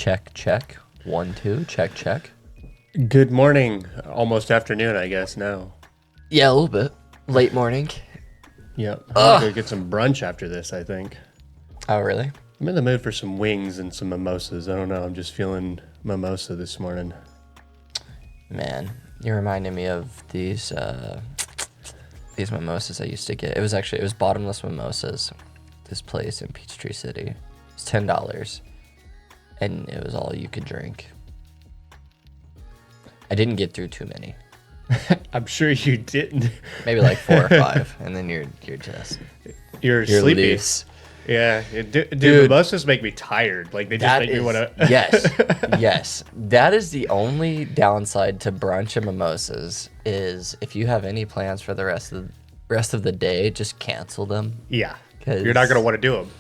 Check, check. 1, 2, check, check. Good morning. Almost afternoon, I guess, now. Yeah, a little bit. Late morning. Yep. I'm gonna go get some brunch after this, I think. Oh, really? I'm in the mood for some wings and some mimosas. I don't know. I'm just feeling mimosa this morning. Man, you're reminding me of these mimosas I used to get. It was bottomless mimosas. This place in Peachtree City. It's $10. And it was all you could drink. I didn't get through too many. I'm sure you didn't. Maybe like 4 or 5, and then you're You're sleepy. loose. Yeah. Dude, mimosas make me tired. Like, they just make me want to... Yes. That is the only downside to brunch and mimosas is if you have any plans for the rest of the day, just cancel them. Yeah. You're not going to want to do them.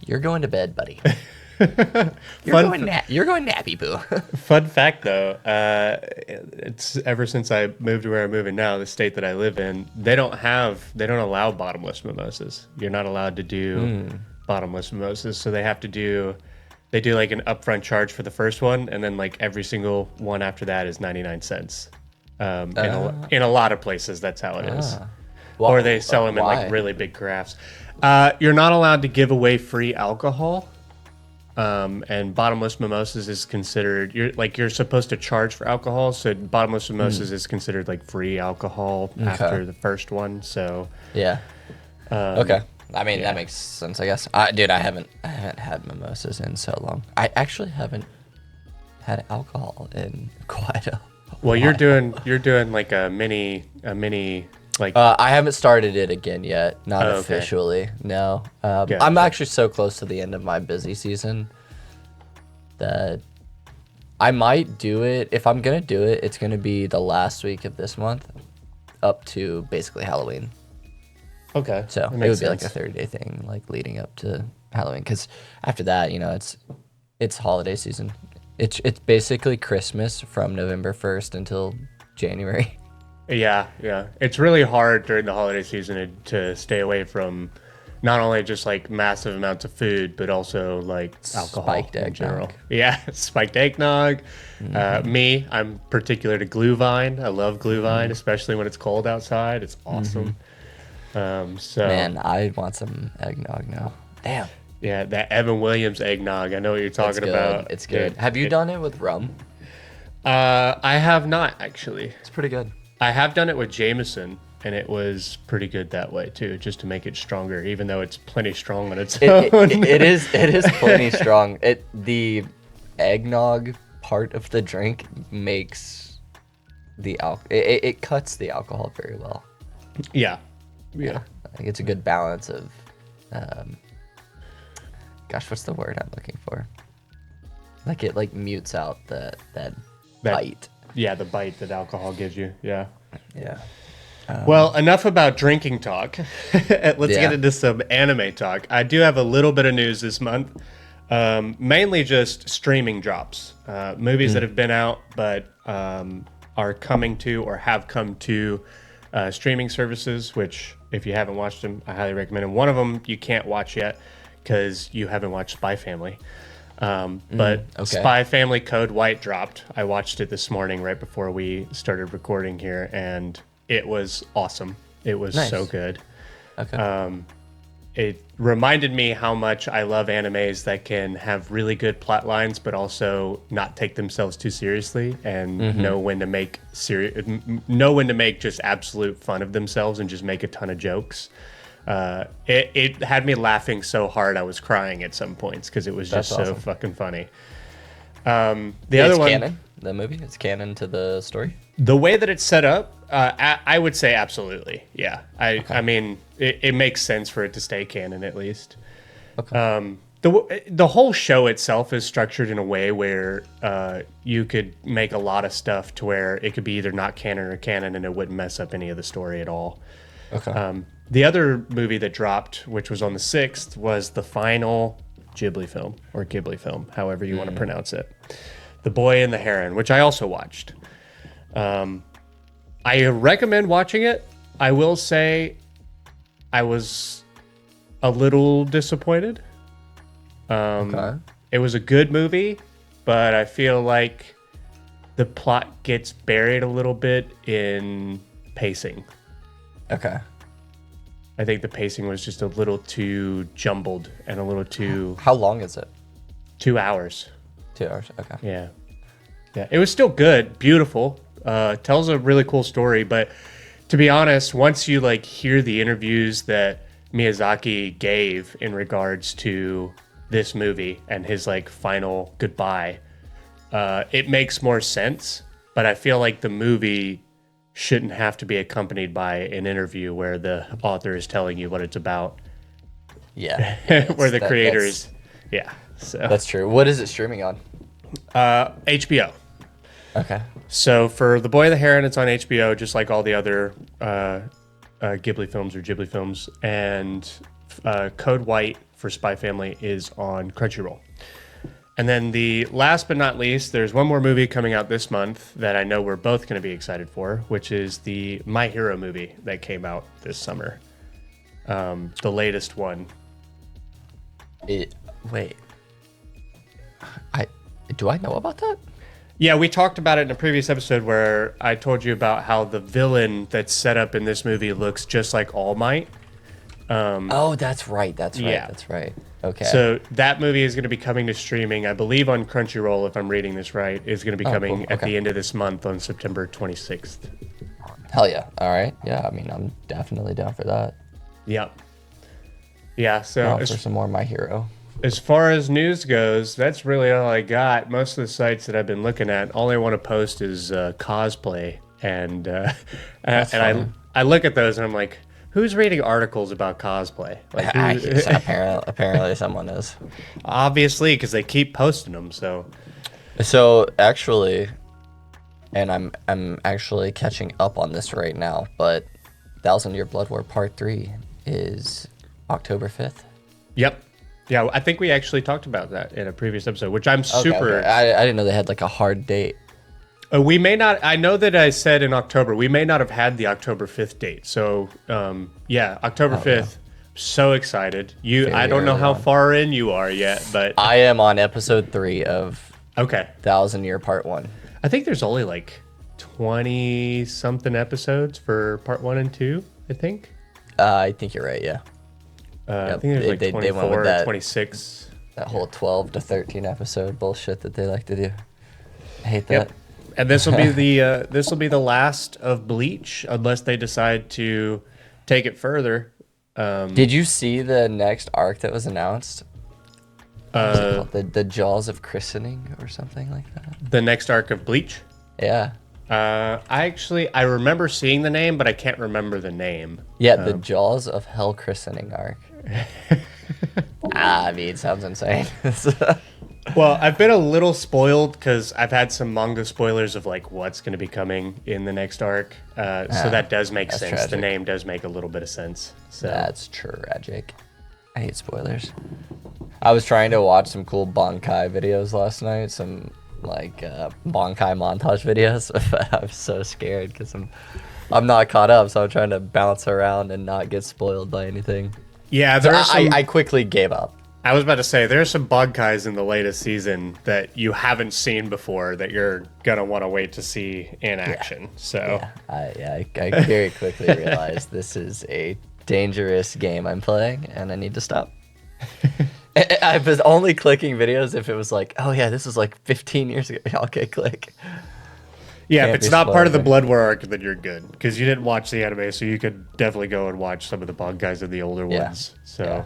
You're going to bed, buddy. You're going nappy poo. Fun fact, though, it's ever since I moved to where I'm moving now, the state that I live in, they don't allow bottomless mimosas. You're not allowed to do bottomless mimosas, so they do like an upfront charge for the first one, and then like every single one after that is 99 cents. In a lot of places, that's how it is. Well, or they sell them in like really big carafes. You're not allowed to give away free alcohol. And bottomless mimosas is considered, you're supposed to charge for alcohol, so bottomless mimosas is considered like free alcohol after the first one. So yeah, okay. I mean that makes sense, I guess. I haven't had mimosas in so long. I actually haven't had alcohol in quite a while. You're doing like a mini like. I haven't started it again yet. Not officially. No. Gotcha. I'm actually so close to the end of my busy season that I might do it. If I'm gonna do it, it's gonna be the last week of this month, up to basically Halloween. Okay. So it would be like a 30-day thing, like leading up to Halloween. Because after that, it's holiday season. It's basically Christmas from November 1st until January. Yeah. It's really hard during the holiday season to stay away from not only just like massive amounts of food, but also like alcohol Spiked in eggnog. general. Yeah, spiked eggnog. I'm particular to Glühwein. I love Glühwein, especially when it's cold outside. It's awesome. So Man, I want some eggnog now. Damn. Yeah, that Evan Williams eggnog. I know what you're talking about. It's good. Have you done it with rum? I have not actually. It's pretty good. I have done it with Jameson, and it was pretty good that way too, just to make it stronger, even though it's plenty strong on its own. It is plenty strong. The eggnog part of the drink makes the it cuts the alcohol very well. Yeah. I think it's a good balance of what's the word I'm looking for? Like it mutes out that bite. Yeah, the bite that alcohol gives you. Yeah. Yeah. Well, enough about drinking talk. Let's get into some anime talk. I do have a little bit of news this month. Mainly just streaming drops. Movies that have been out but are coming to or have come to streaming services, which if you haven't watched them, I highly recommend them. One of them you can't watch yet because you haven't watched Spy Family. But Spy Family Code White dropped. I watched it this morning right before we started recording here, and it was awesome. It was so good. Okay. It reminded me how much I love animes that can have really good plot lines, but also not take themselves too seriously and know when to make just absolute fun of themselves and just make a ton of jokes. It had me laughing so hard I was crying at some points because it was just so fucking funny. Other one, canon. The movie, it's canon to the story. The way that it's set up, I would say absolutely. Yeah, I mean, it makes sense for it to stay canon at least. Okay. The whole show itself is structured in a way where you could make a lot of stuff to where it could be either not canon or canon, and it wouldn't mess up any of the story at all. Okay. The other movie that dropped, which was on the 6th, was the final Ghibli film, however you want to pronounce it. The Boy and the Heron, which I also watched. I recommend watching it. I will say I was a little disappointed. It was a good movie. but I feel like the plot gets buried a little bit in pacing. Okay. I think the pacing was just a little too jumbled and a little too... How long is it? 2 hours. 2 hours. Okay. Yeah. Yeah. It was still good, beautiful. Tells a really cool story, but to be honest, once you like hear the interviews that Miyazaki gave in regards to this movie and his like final goodbye, it makes more sense. But I feel like the movie shouldn't have to be accompanied by an interview where the author is telling you what it's about. Yeah. Where the creator is. Yeah. So that's true. What is it streaming on? HBO. Okay. So for The Boy and the Heron, it's on HBO, just like all the other Ghibli films. And Code White for Spy Family is on Crunchyroll. And then the last but not least, there's one more movie coming out this month that I know we're both going to be excited for, which is the My Hero movie that came out this summer. The latest one. Wait. Do I know about that? Yeah, we talked about it in a previous episode where I told you about how the villain that's set up in this movie looks just like All Might. Oh, that's right. Yeah. That's right. Okay. So that movie is going to be coming to streaming, I believe, on Crunchyroll, if I'm reading this right, is going to be coming cool. at the end of this month on September 26th. Hell yeah. All right. Yeah, I mean, I'm definitely down for that. Yep. Yeah, so Down for some more My Hero. as far as news goes, that's really all I got. Most of the sites that I've been looking at, all I want to post is cosplay. And I look at those and I'm like, who's reading articles about cosplay? Like, apparently someone is. Obviously, because they keep posting them. So actually, and I'm actually catching up on this right now, but 1,000 Year Blood War Part 3 is October 5th. Yep. Yeah, I think we actually talked about that in a previous episode, which I'm super... Okay. I didn't know they had like a hard date. We may not... I know that I said in October. We may not have had the October 5th date. So, yeah, October 5th. Yeah. So excited. I don't know how far in you are yet, but... I am on episode 3 of 1,000 Year Part 1. I think there's only like 20-something episodes for Part 1 and 2, I think. I think you're right, yeah. I think there's like 24 they went with that, 26. That whole 12 to 13 episode bullshit that they like to do. I hate that. Yep. And this will be the last of Bleach unless they decide to take it further. Did you see the next arc that was announced? Was it called? The Jaws of Christening or something like that? The next arc of Bleach? Yeah. I remember seeing the name, but I can't remember the name. Yeah, the Jaws of Hell Christening arc. I mean, it sounds insane. Well, I've been a little spoiled because I've had some manga spoilers of like what's going to be coming in the next arc. So that does make sense. Tragic. The name does make a little bit of sense. So that's tragic. I hate spoilers. I was trying to watch some cool Bankai videos last night. Some like Bankai montage videos. But I'm so scared because I'm not caught up. So I'm trying to bounce around and not get spoiled by anything. Yeah, I quickly gave up. I was about to say, there's some Bankais in the latest season that you haven't seen before that you're going to want to wait to see in action. So I very quickly realized this is a dangerous game I'm playing, and I need to stop. I was only clicking videos if it was like, oh yeah, this was like 15 years ago. Okay, click. Yeah, if it's not part of the Blood War arc, then you're good. Because you didn't watch the anime, so you could definitely go and watch some of the Bankais of the older ones. So,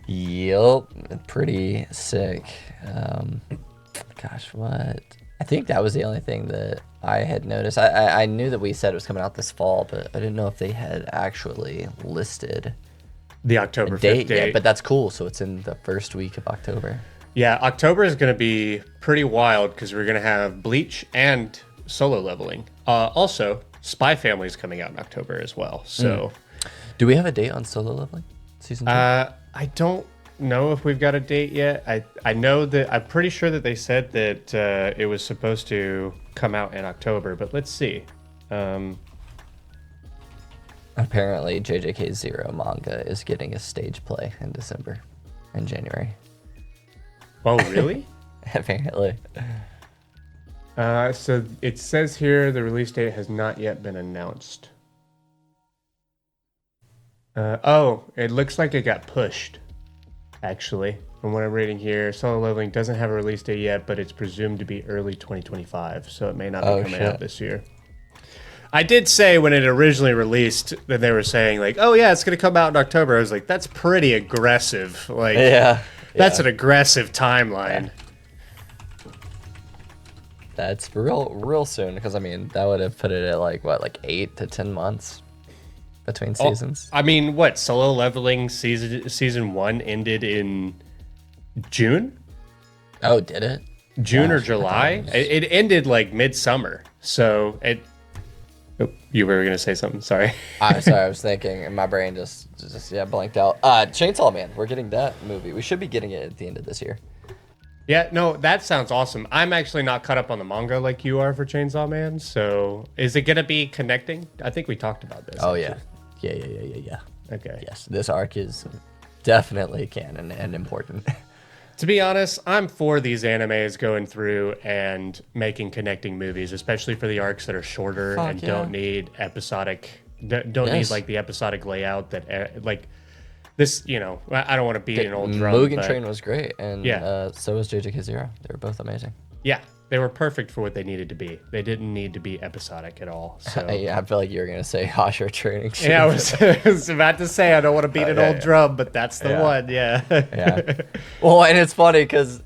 Yup, pretty sick. Gosh, what? I think that was the only thing that I had noticed. I knew that we said it was coming out this fall, but I didn't know if they had actually listed the October 5th date. Yet, but that's cool. So it's in the first week of October. Yeah, October is going to be pretty wild because we're going to have Bleach and Solo Leveling. Also, Spy Family is coming out in October as well. So, do we have a date on Solo Leveling season 2? I don't know if we've got a date yet. I know that I'm pretty sure that they said that it was supposed to come out in October, but let's see. Apparently, JJK Zero manga is getting a stage play in December and January. Oh, really? apparently. So it says here the release date has not yet been announced. It looks like it got pushed, actually. From what I'm reading here, Solo Leveling doesn't have a release date yet, but it's presumed to be early 2025, so it may not be coming out this year. I did say when it originally released that they were saying, like, oh, yeah, it's going to come out in October. I was like, that's pretty aggressive. Like, that's an aggressive timeline. Yeah. That's real soon, because, I mean, that would have put it at, like, what, like 8 to 10 months between seasons? I mean, what, Solo Leveling season 1 ended in June? Oh, did it? June or July? It ended, like, midsummer. So it... Oh, you were going to say something. Sorry. I'm sorry. I was thinking, and my brain just blanked out. Chainsaw Man. We're getting that movie. We should be getting it at the end of this year. Yeah, no, that sounds awesome. I'm actually not caught up on the manga like you are for Chainsaw Man. So is it going to be connecting? I think we talked about this. Oh, yeah. Yeah. Okay. Yes, this arc is definitely canon and important. To be honest, I'm for these animes going through and making connecting movies, especially for the arcs that are shorter and don't need episodic, need like the episodic layout that like this. You know, I don't want to beat an old drum. Mugen Train was great, and so was JJK Zero. They were both amazing. Yeah, they were perfect for what they needed to be. They didn't need to be episodic at all. So yeah, I feel like you were gonna say Hashira Training. Yeah, I was about to say I don't want to beat an old drum, but that's the one. Yeah. Yeah. Well, and it's funny because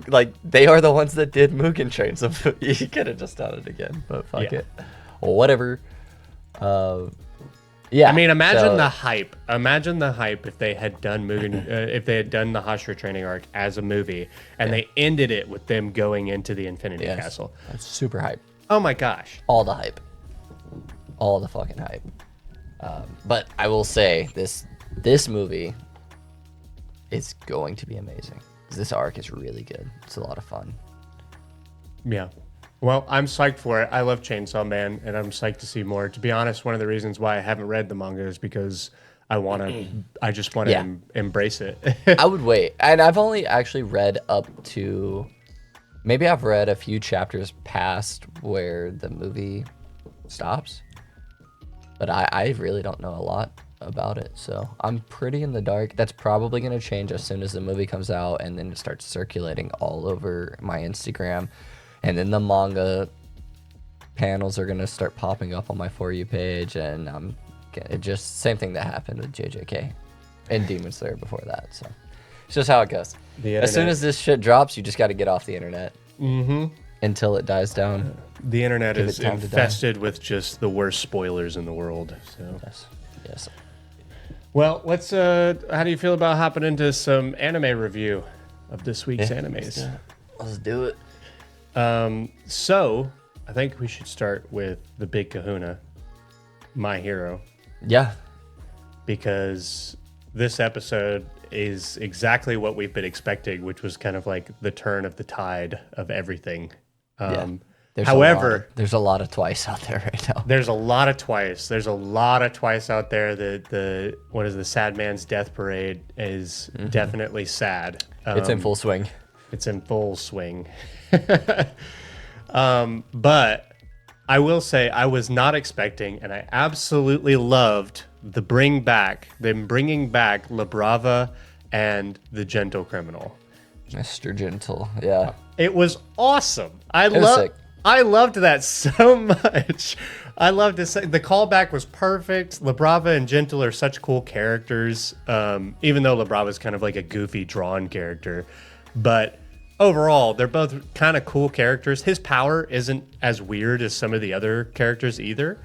like they are the ones that did Mugen Train, so you could have just done it again. But fuck it. Well, whatever. Yeah. I mean, imagine the hype. Imagine the hype if they had done Mugen, if they had done the Hashira Training arc as a movie, and they ended it with them going into the Infinity Castle. That's super hype. Oh my gosh! All the hype. All the fucking hype. But I will say this movie is going to be amazing. This arc is really good. It's a lot of fun. Yeah. Well, I'm psyched for it. I love Chainsaw Man, and I'm psyched to see more. To be honest, one of the reasons why I haven't read the manga is because I just want to embrace it. I would wait. And I've only actually read up to, maybe I've read a few chapters past where the movie stops. But I really don't know a lot about it. So I'm pretty in the dark. That's probably going to change as soon as the movie comes out, and then it starts circulating all over my Instagram. And then the manga panels are going to start popping up on my For You page. And it just same thing that happened with JJK and Demon Slayer before that. So it's just how it goes. As soon as this shit drops, you just got to get off the internet until it dies down. The internet is infested with just the worst spoilers in the world. So Yes. Well, let's. How do you feel about hopping into some anime review of this week's animes? Let's do it. So I think we should start with the big kahuna, My Hero. Yeah. Because this episode is exactly what we've been expecting, which was kind of like the turn of the tide of everything. However, there's a lot of twice out there right now. There's a lot of twice. There's a lot of twice out there. The Sad Man's Death Parade is definitely sad. It's in full swing. It's in full swing. But I will say I was not expecting, and I absolutely loved them bringing back La Brava and the Gentle Criminal. Mr. Gentle, yeah. It was awesome. I loved that so much. I loved it. The callback was perfect. La Brava and Gentle are such cool characters. Even though La Brava is kind of like a goofy drawn character, but overall, they're both kind of cool characters. His power isn't as weird as some of the other characters either.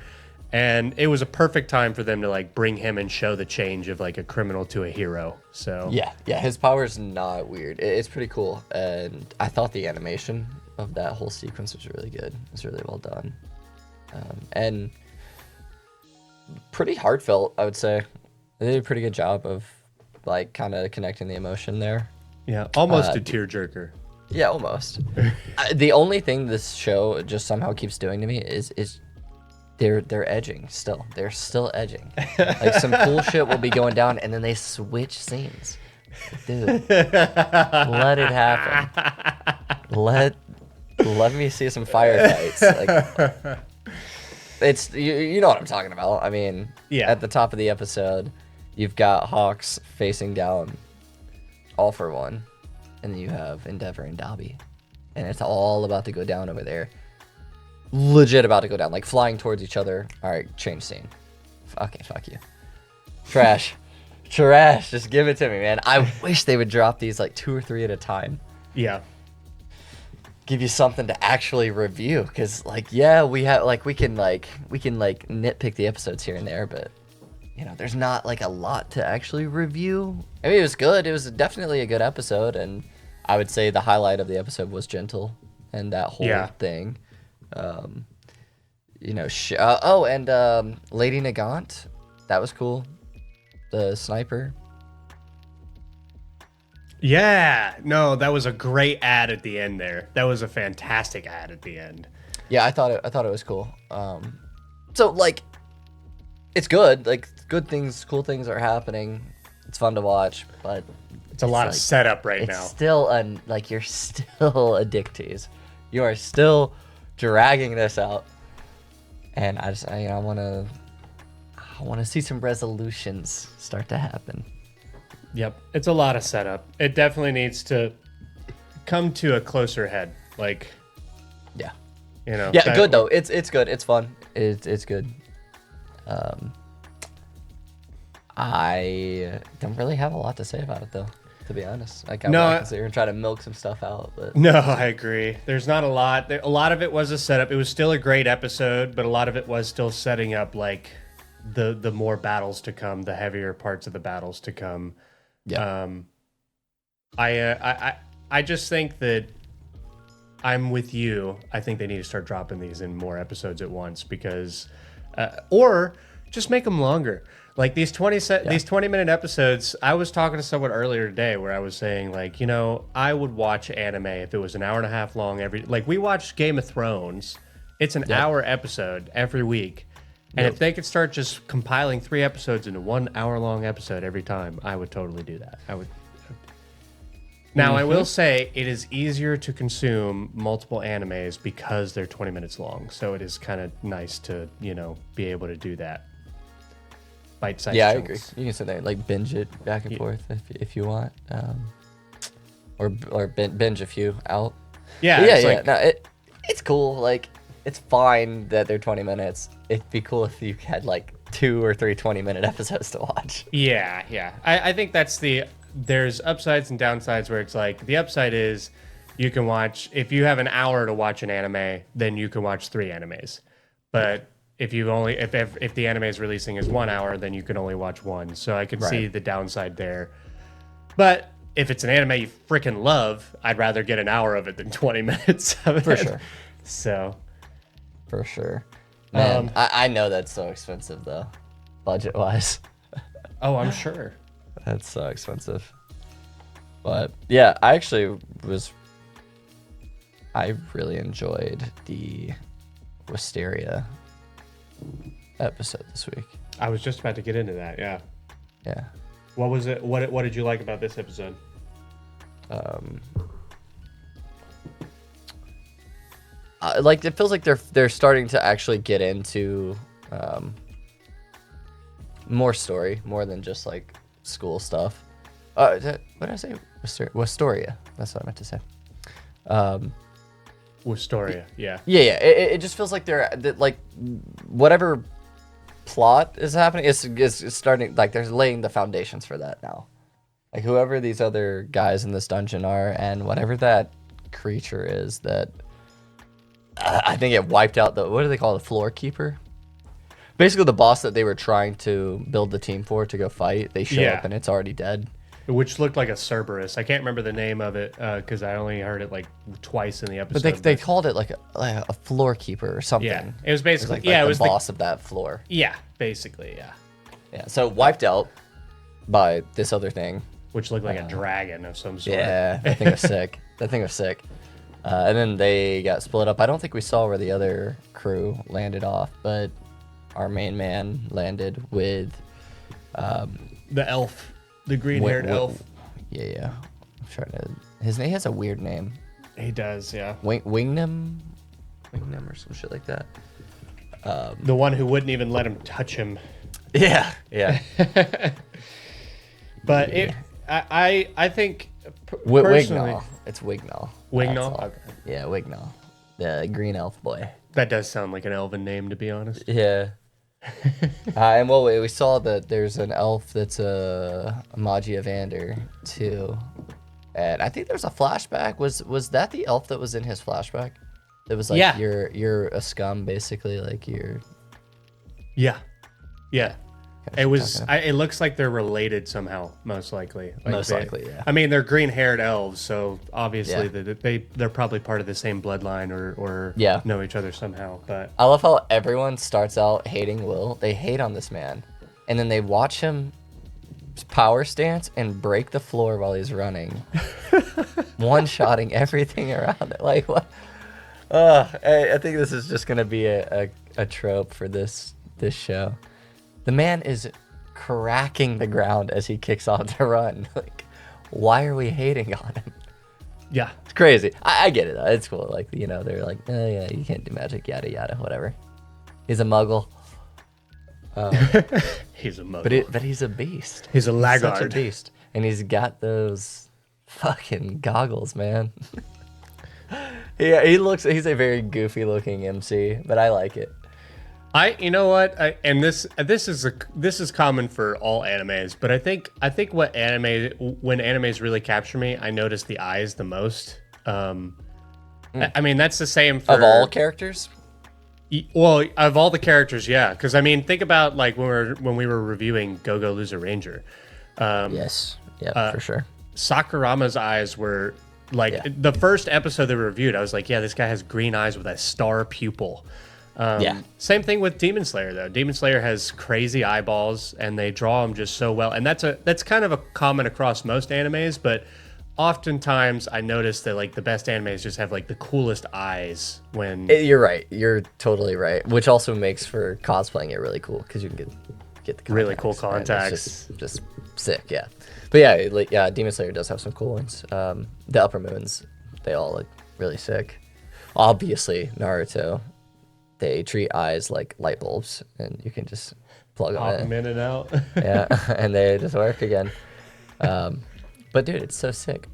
And it was a perfect time for them to like bring him and show the change of like a criminal to a hero. So yeah, his power is not weird. It's pretty cool, and I thought the animation of that whole sequence was really good. It's really well done, and pretty heartfelt. I would say they did a pretty good job of like kind of connecting the emotion there. Yeah, almost a tearjerker. Yeah, almost. The only thing this show just somehow keeps doing to me is they're edging still. They're still edging. Like some cool shit will be going down, and then they switch scenes. Dude, let it happen. let me see some firefights. Like, it's you know what I'm talking about. I mean, Yeah. At the top of the episode, you've got Hawks facing down All for One, and then you have Endeavor and Dobby, and it's all about to go down over there. Legit about to go down, like flying towards each other. All right, change scene. Okay, fuck you. Trash. Trash. Just give it to me, man. I wish they would drop these like 2 or 3 at a time. Yeah. Give you something to actually review, because like, yeah, we have like we can nitpick the episodes here and there, but you know, there's not like a lot to actually review. I mean, it was good. It was definitely a good episode, and I would say the highlight of the episode was Gentle and that whole thing. You know, Lady Nagant, that was cool. The sniper. Yeah, no, that was a great ad at the end there. That was a fantastic ad at the end. Yeah, I thought it was cool. So like, it's good. Like, good things, cool things are happening. It's fun to watch, but it's a lot of setup right now. It's still you're still addictees. You are still dragging this out, and I want to see some resolutions start to happen. Yep, it's a lot of setup. It definitely needs to come to a closer head. Like, yeah, you know. Yeah, good though. It's good. It's fun. It's good. I don't really have a lot to say about it though, to be honest. Like, I'm not sit here and try to milk some stuff out. But no, I agree. There's not a lot. A lot of it was a setup. It was still a great episode, but a lot of it was still setting up like the more battles to come, the heavier parts of the battles to come. Yeah. I just think that I'm with you. I think they need to start dropping these in more episodes at once, because, or just make them longer. Like these 20-minute episodes. I was talking to someone earlier today where I was saying, like, you know, I would watch anime if it was an hour and a half long like we watched Game of Thrones. It's an hour episode every week. And if they could start just compiling 3 episodes into 1 hour-long episode every time, I would totally do that. I would. Now, I will say it is easier to consume multiple animes because they're 20 minutes long. So it is kind of nice to, you know, be able to do that. Bite-sized chunks. I agree. You can sit there and like binge it back and forth if you want, or binge a few out. Yeah, yeah. No, it's cool. Like, it's fine that they're 20 minutes. It'd be cool if you had like 2 or 3 20-minute episodes to watch. Yeah. I think there's upsides and downsides where it's like, the upside is you can watch, if you have an hour to watch an anime, then you can watch 3 animes. But if the anime is releasing as 1 hour, then you can only watch 1. So I can see the downside there. But if it's an anime you freaking love, I'd rather get an hour of it than 20 minutes of it. For sure. So. For sure. Man, I know that's so expensive though, budget-wise. Oh, I'm sure. That's so expensive. But yeah, I really enjoyed the Wistoria episode this week. I was just about to get into that, yeah. Yeah. What was it? What did you like about this episode? Like, it feels like they're starting to actually get into more story, more than just like school stuff. What did I say? Wistoria. That's what I meant to say. Wistoria, yeah. Yeah. It just feels like they're like, whatever plot is happening is starting, like, they're laying the foundations for that now. Like, whoever these other guys in this dungeon are, and whatever that creature is that I think it wiped out what do they call it? The floor keeper? Basically the boss that they were trying to build the team for to go fight. They show up and it's already dead. Which looked like a Cerberus. I can't remember the name of it because I only heard it like twice in the episode. But they called it like a floor keeper or something. Yeah, it was basically it was the boss of that floor. Yeah, basically, yeah. Yeah, so wiped out by this other thing, which looked like a dragon of some sort. Yeah, that thing was sick. And then they got split up. I don't think we saw where the other crew landed off, but our main man landed with the elf, the green-haired elf. Yeah. I'm trying to. His name has a weird name. He does, yeah. Wingnum or some shit like that. The one who wouldn't even let him touch him. Yeah. But I think personally, Wignall. It's Wignall. Wignall. Okay. Yeah, Wignall, the green elf boy. That does sound like an elven name, to be honest. Yeah. And we saw that there's an elf that's a Magiavander too, and I think there's a flashback. Was that the elf that was in his flashback? It was like Yeah. you're a scum basically, like you're. Yeah. It was. Talking about. It looks like they're related somehow, most likely. Most likely, yeah. I mean, they're green-haired elves, so obviously Yeah. they're probably part of the same bloodline or Yeah. know each other somehow. But I love how everyone starts out hating Will. They hate on this man, and then they watch him power stance and break the floor while he's running, one-shotting everything around it. Like what? I think this is just gonna be a trope for this show. The man is cracking the ground as he kicks off to run. Like, why are we hating on him? yeah, It's crazy. I get it though. It's cool. Like, you know, they're like, oh yeah, you can't do magic, yada yada, whatever. He's a muggle. he's a muggle. But he's a beast. He's a laggard. Such a beast. And he's got those fucking goggles, man. Yeah, he's a very goofy looking MC, but I like it. You know what? This is common for all animes, but I think when animes really capture me, I notice the eyes the most. I mean, that's the same for Of all characters? Well, of all the characters, yeah. Because I mean, think about like when we were reviewing Go Go Loser Ranger. Yes. Yeah, for sure. Sakurama's eyes were like the first episode they reviewed. I was like, yeah, this guy has green eyes with a star pupil. Same thing with Demon Slayer though. Demon Slayer has crazy eyeballs, and they draw them just so well. And that's kind of a common across most animes, but oftentimes I notice that like the best animes just have like the coolest eyes when. You're right. You're totally right. Which also makes for cosplaying it really cool because you can get the contacts, really cool man. contacts. It's just sick, yeah. But yeah, Demon Slayer does have some cool ones. The Upper Moons, they all look really sick. Obviously, Naruto. They treat eyes like light bulbs, and you can just plug Pop them them in and out. Yeah, and they just work again. But dude, it's so sick.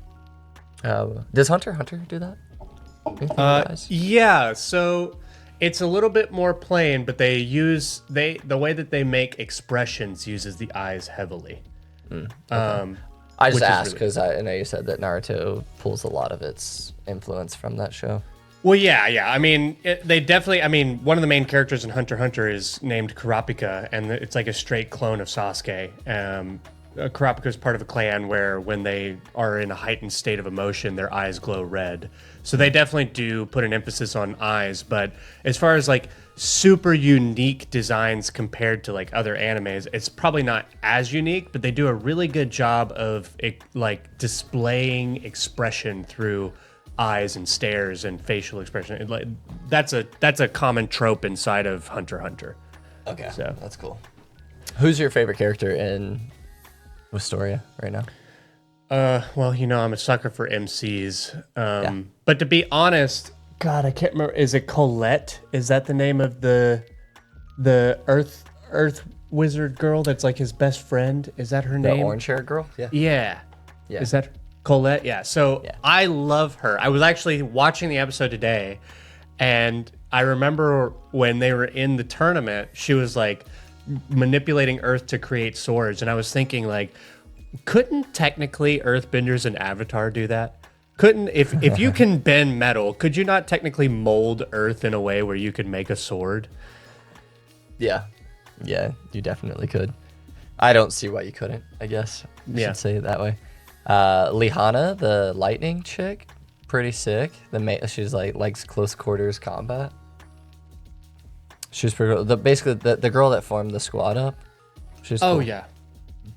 Does Hunter x Hunter do that? Anything with eyes? Yeah, so it's a little bit more plain, but the way that they make expressions uses the eyes heavily. Okay. I which just is asked really because I know you said that Naruto pulls a lot of its influence from that show. Well, yeah. I mean, they definitely. I mean, one of the main characters in Hunter x Hunter is named Kurapika, and it's like a straight clone of Sasuke. Kurapika is part of a clan where, when they are in a heightened state of emotion, their eyes glow red. So they definitely do put an emphasis on eyes. But as far as like super unique designs compared to like other animes, it's probably not as unique. But they do a really good job of like displaying expression through eyes and stares and facial expression. That's a common trope inside of Hunter x Hunter. Okay, so that's cool. Who's your favorite character in Wistoria right now? Well, you know, I'm a sucker for MCs. But to be honest, God, I can't remember. Is it Colette? Is that the name of the Earth wizard girl that's like his best friend? Is that her name? The orange hair girl? Yeah. Yeah. Yeah. Is that Colette? Yeah. So I love her. I was actually watching the episode today, and I remember when they were in the tournament, she was like manipulating Earth to create swords, and I was thinking like, couldn't technically Earthbenders and Avatar do that? Couldn't if you can bend metal, could you not technically mold Earth in a way where you could make a sword? Yeah, you definitely could. I don't see why you couldn't. I guess you should say it that way. Lihana, the lightning chick, pretty sick. She's like likes close quarters combat. She's pretty cool. Basically the girl that formed the squad up. She's cool. Yeah.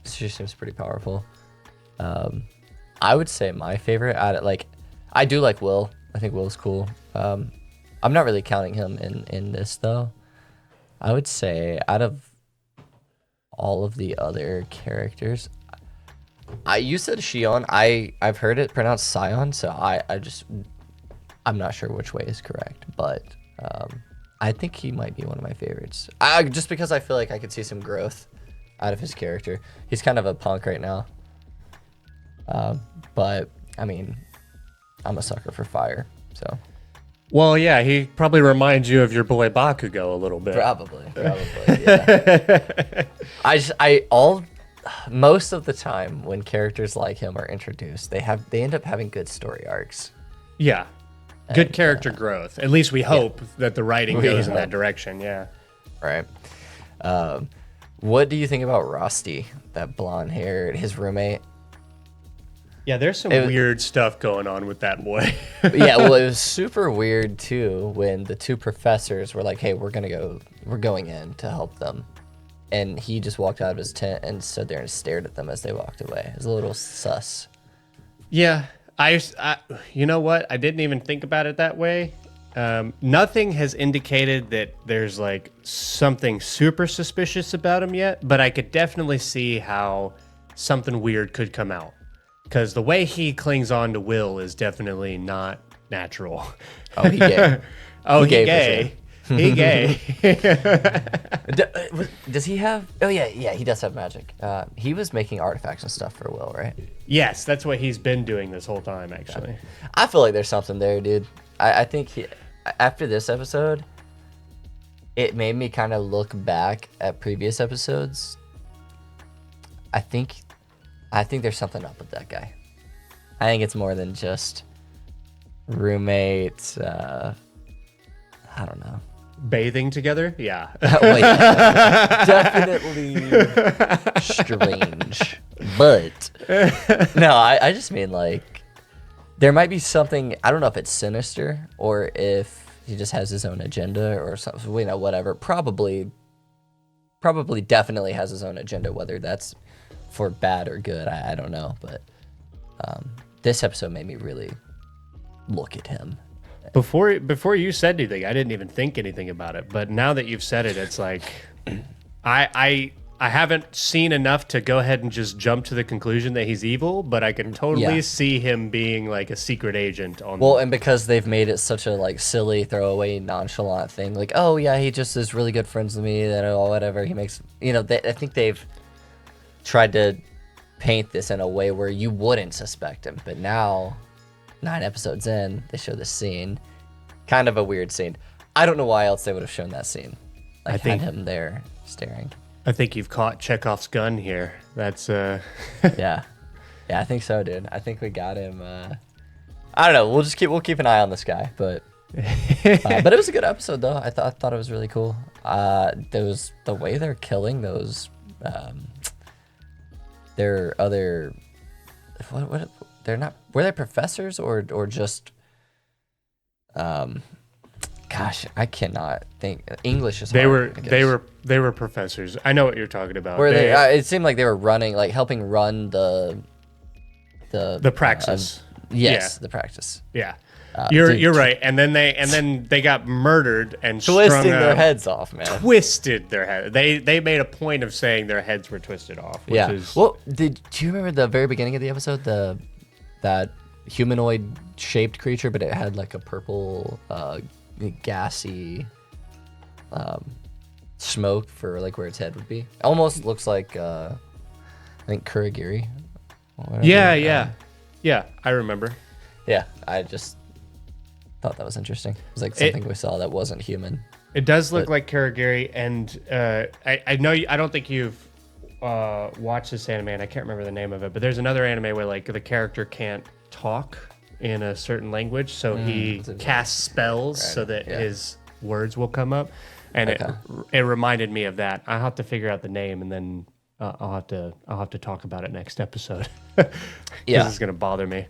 She seems pretty powerful. I would say my favorite I do like Will. I think Will's cool. I'm not really counting him in this though. I would say out of all of the other characters, you said Shion. I've heard it pronounced Sion, so I just I'm not sure which way is correct, but I think he might be one of my favorites. Just because I feel like I could see some growth out of his character. He's kind of a punk right now. But, I mean, I'm a sucker for fire, so. Well, yeah, he probably reminds you of your boy Bakugo a little bit. Probably, yeah. Most of the time when characters like him are introduced, they end up having good story arcs. Yeah. Good character growth. At least we hope that the writing goes in that direction, yeah. Right. What do you think about Rusty, that blonde haired, his roommate? Yeah, there's some weird stuff going on with that boy. Yeah, well, it was super weird too when the two professors were like, "Hey, we're going in to help them," and he just walked out of his tent and stood there and stared at them as they walked away. It was a little sus. Yeah, I you know what? I didn't even think about it that way. Nothing has indicated that there's like something super suspicious about him yet, but I could definitely see how something weird could come out. Because the way he clings on to Will is definitely not natural. Oh, he gay. Oh, he gay. He gay. Does he have? Oh yeah, he does have magic. He was making artifacts and stuff for Will, right? Yes, that's what he's been doing this whole time, actually. I feel like there's something there, dude. I think after this episode, it made me kind of look back at previous episodes. I think there's something up with that guy. I think it's more than just roommates. I don't know. Bathing together? Yeah. Wait, definitely strange. But no, I just mean like there might be something. I don't know if it's sinister or if he just has his own agenda or something. You know, whatever. Probably, definitely has his own agenda. Whether that's for bad or good, I don't know, but this episode made me really look at him. Before you said anything, I didn't even think anything about it. But now that you've said it, it's like I haven't seen enough to go ahead and just jump to the conclusion that he's evil, but I can totally see him being like a secret agent on. Well, and because they've made it such a like silly, throwaway, nonchalant thing, like, oh yeah, he just is really good friends with me, that whatever he makes, you know, I think they've tried to paint this in a way where you wouldn't suspect him, but now 9 episodes in, they show this scene, kind of a weird scene. I don't know why else they would have shown that scene. Like, I think had him there staring. I think you've caught Chekhov's gun here. That's yeah, I think so, dude. I think we got him. I don't know. We'll keep an eye on this guy, but it was a good episode though. I thought it was really cool. The way they're killing those. Their other, what they're not, were they professors or just, gosh, I cannot think. English is hard, they were professors. I know what you're talking about. Were they? It seemed like they were running, like helping run the praxis. Yes, the practice. Yeah. You're right, and then they got murdered and twisting their heads off, man. Twisted their head. They made a point of saying their heads were twisted off. Which is... Well, do you remember the very beginning of the episode, that humanoid shaped creature, but it had like a purple, gassy, smoke for like where its head would be. Almost looks like I think Kurogiri. Yeah. I remember. Yeah, I just thought that was interesting. It was like something we saw that wasn't human. It does look like Kurogiri, and I know I don't think you've watched this anime, and I can't remember the name of it, but there's another anime where like the character can't talk in a certain language, so he casts spells so that his words will come up, and it reminded me of that. I'll have to figure out the name, and then I'll have to talk about it next episode. Yeah, it's gonna bother me.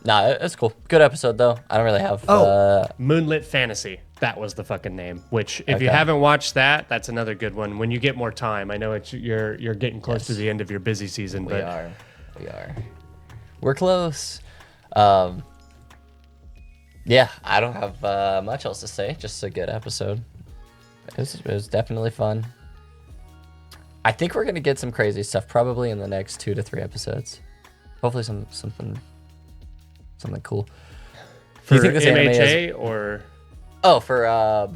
Nah, it's cool. Good episode though. I don't really have. Moonlit Fantasy. That was the fucking name. Which, if you haven't watched that, that's another good one. When you get more time, I know you're getting close to the end of your busy season. We are. We're close. Yeah, I don't have much else to say. Just a good episode. It was definitely fun. I think we're gonna get some crazy stuff probably in the next 2 to 3 episodes. Hopefully something cool. For you think this anime MHA is... or? Oh, for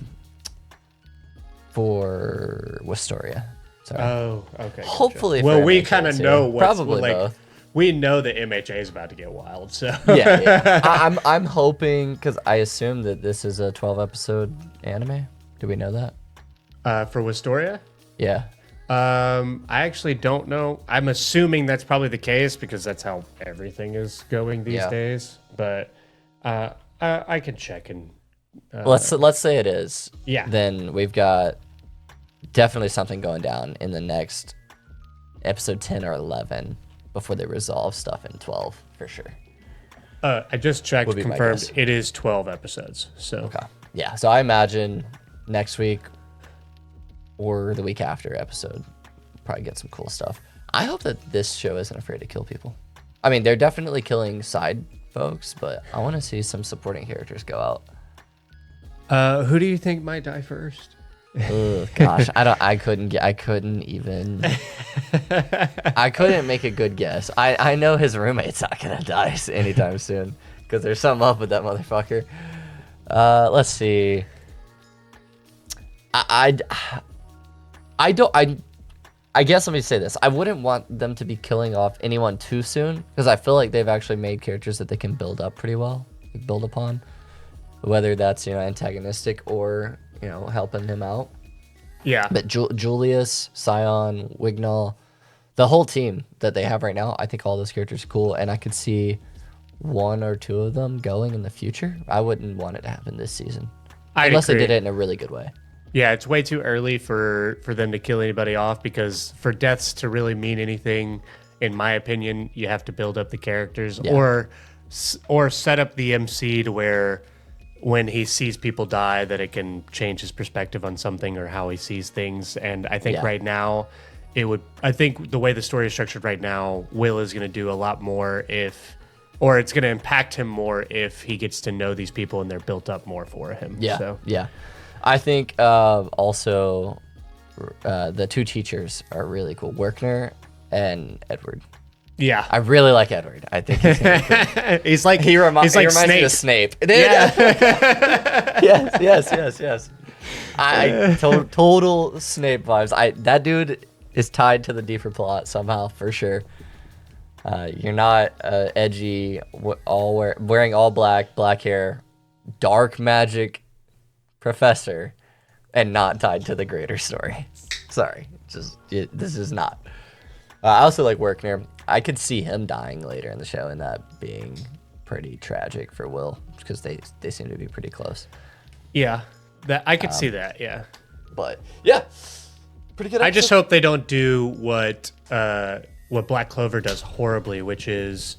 Wistoria. Sorry. Oh, okay. Hopefully, Well, for we MHA kind of too. know what's Probably like. both. We know that MHA is about to get wild, so Yeah. I'm hoping, because I assume that this is a 12-episode anime. Do we know that? For Wistoria. Yeah. I actually don't know. I'm assuming that's probably the case because that's how everything is going these days. But I can check and. Let's say it is. Yeah. Then we've got definitely something going down in the next episode 10 or 11 before they resolve stuff in 12 for sure. I just checked, Would be my confirmed guess. it is 12 episodes. So Okay. Yeah. So I imagine next week or the week after episode probably get some cool stuff. I hope that this show isn't afraid to kill people. I mean, they're definitely killing side folks, but I want to see some supporting characters go out. who do you think might die first? Ugh, gosh, I couldn't make a good guess. I know his roommate's not gonna die anytime soon because there's something up with that motherfucker. Let's see. I guess let me say this. I wouldn't want them to be killing off anyone too soon because I feel like they've actually made characters that they can build up pretty well, like build upon, whether that's antagonistic or helping him out. Yeah. But Julius, Scion, Wignall, the whole team that they have right now, I think all those characters are cool, and I could see one or two of them going in the future. I wouldn't want it to happen this season, unless they did it in a really good way. Yeah, it's way too early for them to kill anybody off because for deaths to really mean anything, in my opinion, you have to build up the characters or set up the MC to where when he sees people die that it can change his perspective on something or how he sees things. And I think right now I think the way the story is structured right now, Will is going to do a lot more it's going to impact him more if he gets to know these people and they're built up more for him. Yeah. I think also the two teachers are really cool, Werkner and Edward. Yeah, I really like Edward. I think he's gonna be cool. He reminds me of Snape. Yeah. Yes. Total Snape vibes. That dude is tied to the deeper plot somehow for sure. You're not edgy, wearing all black hair, dark magic professor, and not tied to the greater story. Sorry, this is not. I also like Werkner. I could see him dying later in the show and that being pretty tragic for Will because they seem to be pretty close. Yeah, I could see that. Yeah, but yeah, pretty good episode. I just hope they don't do what Black Clover does horribly, which is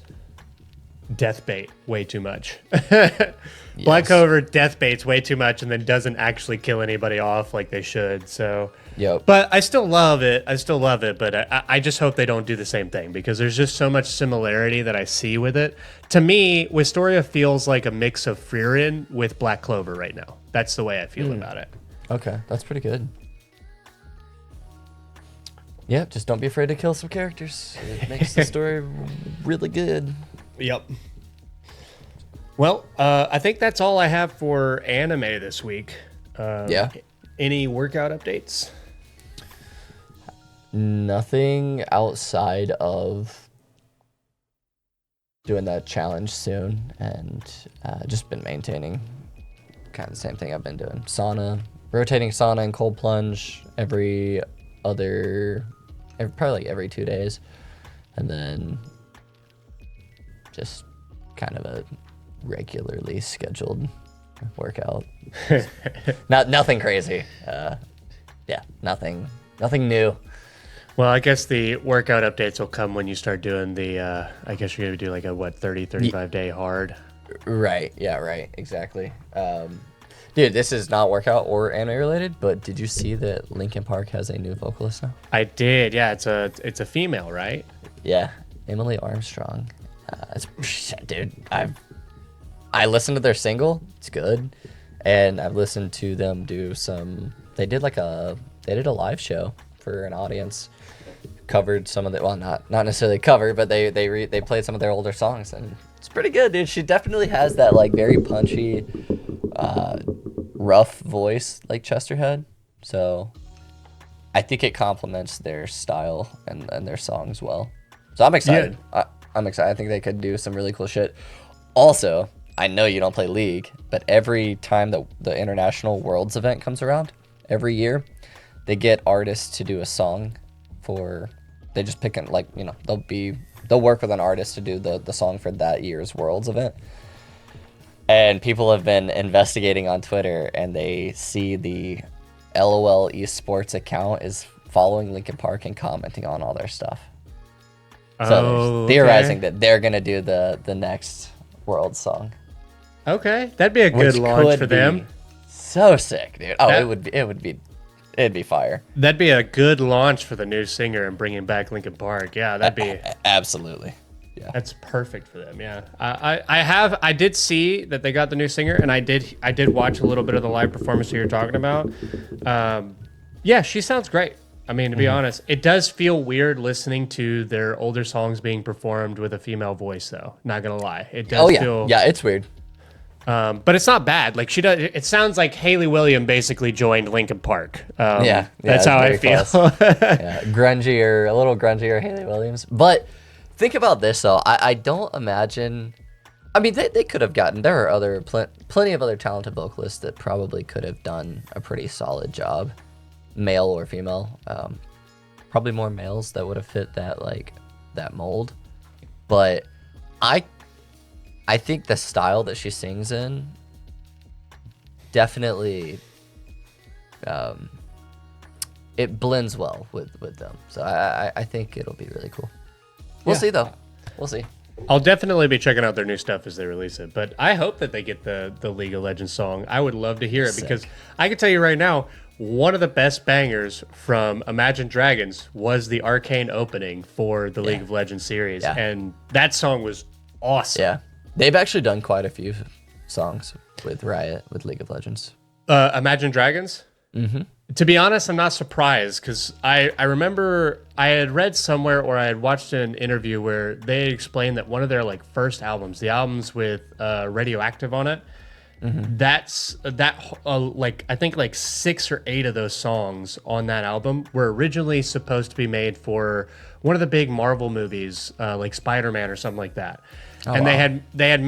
death bait way too much. Black Clover death baits way too much and then doesn't actually kill anybody off like they should. So, but I still love it. But I just hope they don't do the same thing because there's just so much similarity that I see with it. To me, Wistoria feels like a mix of Frieren with Black Clover right now. That's the way I feel about it. Okay, that's pretty good. Yeah, just don't be afraid to kill some characters. It makes the story really good. Yep. Well, I think that's all I have for anime this week. Any workout updates? Nothing outside of doing that challenge soon and just been maintaining kind of the same thing I've been doing. Rotating sauna and cold plunge probably like every 2 days. And then just kind of a regularly scheduled workout. Nothing crazy. Nothing new. Well, I guess the workout updates will come when you start doing the I guess you're going to do like a 35 day hard. Right. Yeah, right. Exactly. Dude, this is not workout or anime related, but did you see that Linkin Park has a new vocalist now? I did. Yeah, it's a female, right? Yeah, Emily Armstrong. Dude, I listened to their single. It's good, and I've listened to them do some. They did a live show for an audience. Covered some of the not necessarily covered, but they played some of their older songs, and It's pretty good, dude. She definitely has that like very punchy, rough voice like Chester had. So I think it complements their style and their songs well. So I'm excited. I'm excited. I think they could do some really cool shit. Also, I know you don't play League, but every time the International Worlds event comes around, every year, they get artists to do a song for. They just pick like they'll work with an artist to do the song for that year's Worlds event. And people have been investigating on Twitter, and they see the LOL Esports account is following Linkin Park and commenting on all their stuff. So they're theorizing that they're gonna do the next World song. Okay, that'd be a good launch for them. So sick, dude. Oh, it'd be fire. That'd be a good launch for the new singer and bringing back Linkin Park. Yeah, that'd be absolutely. Yeah, that's perfect for them. Yeah, I did see that they got the new singer, and I did watch a little bit of the live performance you're talking about. Yeah, she sounds great. I mean, to be honest, it does feel weird listening to their older songs being performed with a female voice, though. Not gonna lie, it does feel. Yeah, it's weird. But it's not bad. Like she does. It sounds like Haley Williams basically joined Linkin Park. That's how I feel. Yeah, grungier, a little grungier Haley Williams. But think about this though. I don't imagine. I mean, they could have gotten. There are plenty of other talented vocalists that probably could have done a pretty solid job, male or female. Probably more males that would have fit that mold. But I think the style that she sings in definitely it blends well with them. So I think it'll be really cool. We'll see though. We'll see. I'll definitely be checking out their new stuff as they release it. But I hope that they get the League of Legends song. I would love to hear it because I can tell you right now, one of the best bangers from Imagine Dragons was the Arcane opening for the League of Legends series. Yeah. And that song was awesome. Yeah. They've actually done quite a few songs with Riot, with League of Legends. Imagine Dragons? Mm-hmm. To be honest, I'm not surprised because I remember I had read somewhere or I had watched an interview where they explained that one of their first albums, the albums with Radioactive on it, I think 6 or 8 of those songs on that album were originally supposed to be made for one of the big Marvel movies, like Spider-Man or something like that. Oh, and wow. they had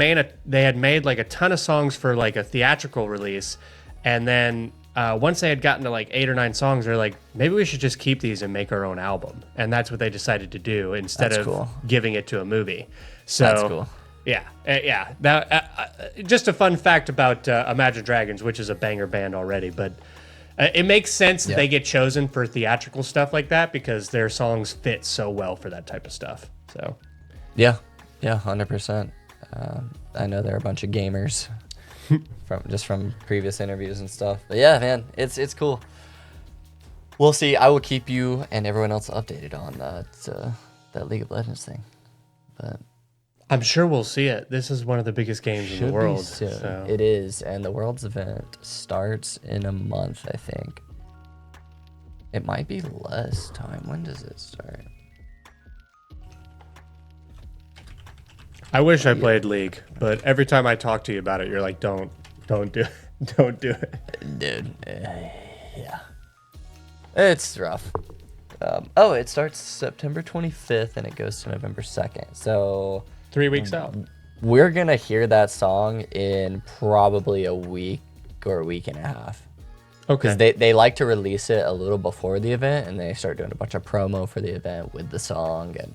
made like a ton of songs for like a theatrical release, and then once they had gotten to like 8 or 9 songs, they're like, maybe we should just keep these and make our own album, and that's what they decided to do instead of giving it to a movie. So that's cool. Yeah. That just a fun fact about Imagine Dragons, which is a banger band already, but it makes sense that they get chosen for theatrical stuff like that because their songs fit so well for that type of stuff. So yeah, 100%. I know they're a bunch of gamers from previous interviews and stuff. But yeah, man, it's cool. We'll see. I will keep you and everyone else updated on that League of Legends thing. But I'm sure we'll see it. This is one of the biggest games in the world. So. It is, and the Worlds event starts in a month, I think. It might be less time. When does it start? I wish I played League, but every time I talk to you about it, you're like, don't do it. Don't do it. Dude, yeah. It's rough. It starts September 25th, and it goes to November 2nd. So 3 weeks out. We're going to hear that song in probably a week or a week and a half. Okay. Because they like to release it a little before the event, and they start doing a bunch of promo for the event with the song and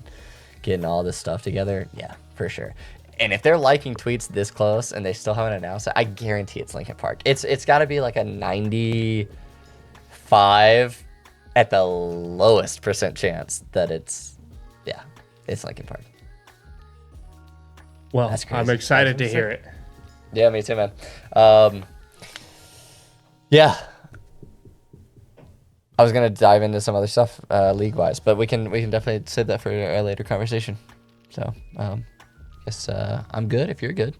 getting all this stuff together. Yeah, for sure. And if they're liking tweets this close and they still haven't announced it, I guarantee it's Linkin Park. It's got to be like a 95 at the lowest % chance that it's Linkin Park. Well, I'm excited to hear it. Yeah, me too, man. Yeah. I was gonna dive into some other stuff league-wise, but we can definitely save that for a later conversation. So, guess I'm good if you're good.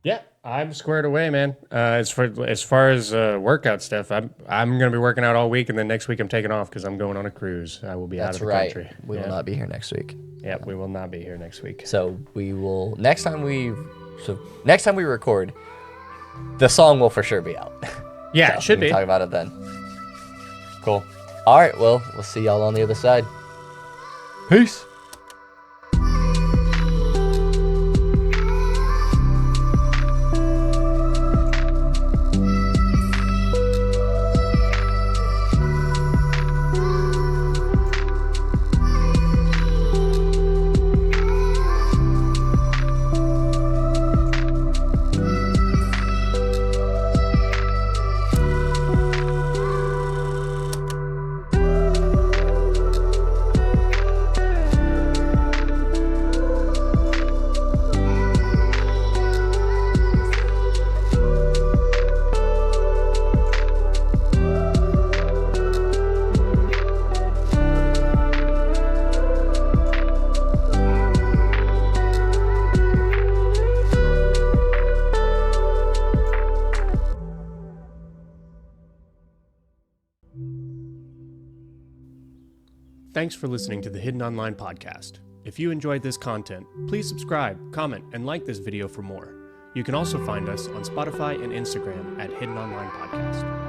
Yeah, I'm squared away, man. As far as workout stuff, I'm gonna be working out all week, and then next week I'm taking off because I'm going on a cruise. I will be out That's of the right. country. We will not be here next week. Yep, we will not be here next week. So we will next time we record, the song will for sure be out. Yeah, So it should we be. can talk about it then. Cool. All right. Well, we'll see y'all on the other side. Peace. Thanks for listening to the Hidden Online Podcast. If you enjoyed this content, please subscribe, comment, and like this video for more. You can also find us on Spotify and Instagram at Hidden Online Podcast.